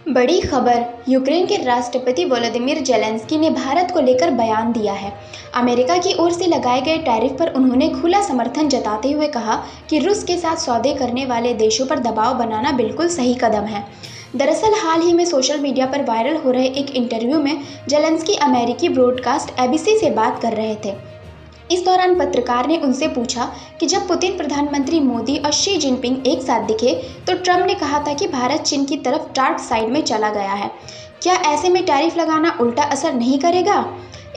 बड़ी खबर। यूक्रेन के राष्ट्रपति वोलोदिमीर ज़ेलेंस्की ने भारत को लेकर बयान दिया है। अमेरिका की ओर से लगाए गए टैरिफ पर उन्होंने खुला समर्थन जताते हुए कहा कि रूस के साथ सौदे करने वाले देशों पर दबाव बनाना बिल्कुल सही कदम है। दरअसल हाल ही में सोशल मीडिया पर वायरल हो रहे एक इंटरव्यू में ज़ेलेंस्की अमेरिकी ब्रॉडकास्ट एबीसी से बात कर रहे थे। इस दौरान पत्रकार ने उनसे पूछा कि जब पुतिन, प्रधानमंत्री मोदी और शी जिनपिंग एक साथ दिखे तो ट्रंप ने कहा था कि भारत चीन की तरफ डार्क साइड में चला गया है। क्या ऐसे में टैरिफ लगाना उल्टा असर नहीं करेगा?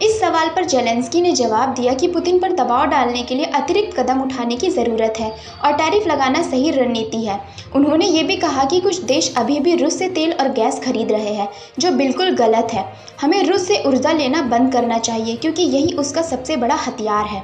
इस सवाल पर ज़ेलेंस्की ने जवाब दिया कि पुतिन पर दबाव डालने के लिए अतिरिक्त कदम उठाने की ज़रूरत है और टैरिफ लगाना सही रणनीति है। उन्होंने ये भी कहा कि कुछ देश अभी भी रूस से तेल और गैस खरीद रहे हैं, जो बिल्कुल गलत है। हमें रूस से ऊर्जा लेना बंद करना चाहिए क्योंकि यही उसका सबसे बड़ा हथियार है।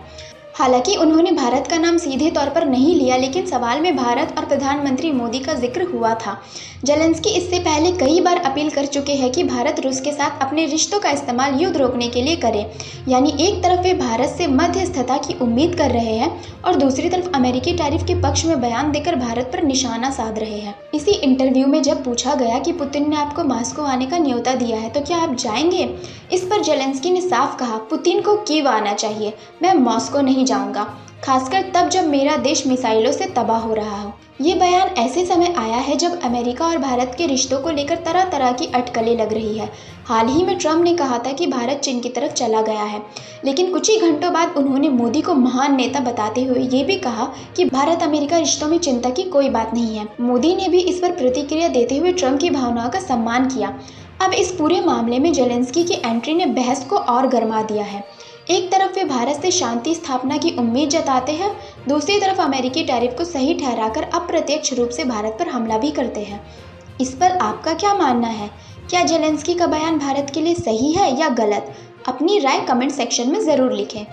हालांकि उन्होंने भारत का नाम सीधे तौर पर नहीं लिया, लेकिन सवाल में भारत और प्रधानमंत्री मोदी का जिक्र हुआ था। ज़ेलेंस्की इससे पहले कई बार अपील कर चुके हैं कि भारत रूस के साथ अपने रिश्तों का इस्तेमाल युद्ध रोकने के लिए करे। यानी एक तरफ वे भारत से मध्यस्थता की उम्मीद कर रहे हैं और दूसरी तरफ अमेरिकी टैरिफ के पक्ष में बयान देकर भारत पर निशाना साध रहे हैं। इसी इंटरव्यू में जब पूछा गया कि पुतिन ने आपको मॉस्को आने का न्योता दिया है तो क्या आप जाएंगे, इस पर ज़ेलेंस्की ने साफ कहा, पुतिन को कीव आना चाहिए, मैं मॉस्को नहीं जाऊंगा, खासकर तब जब मेरा देश मिसाइलों से तबाह हो रहा हो। ये बयान ऐसे समय आया है जब अमेरिका और भारत के रिश्तों को लेकर तरह तरह की अटकलें लग रही है। हाल ही में ट्रंप ने कहा था कि भारत चीन की तरफ चला गया है, लेकिन कुछ ही घंटों बाद उन्होंने मोदी को महान नेता बताते हुए ये भी कहा कि भारत अमेरिका रिश्तों में चिंता की कोई बात नहीं है। मोदी ने भी इस पर प्रतिक्रिया देते हुए ट्रंप की भावनाओं का सम्मान किया। अब इस पूरे मामले में ज़ेलेंस्की की एंट्री ने बहस को और गर्मा दिया है। एक तरफ वे भारत से शांति स्थापना की उम्मीद जताते हैं, दूसरी तरफ अमेरिकी टैरिफ को सही ठहराकर अप्रत्यक्ष रूप से भारत पर हमला भी करते हैं। इस पर आपका क्या मानना है? क्या ज़ेलेंस्की का बयान भारत के लिए सही है या गलत? अपनी राय कमेंट सेक्शन में ज़रूर लिखें।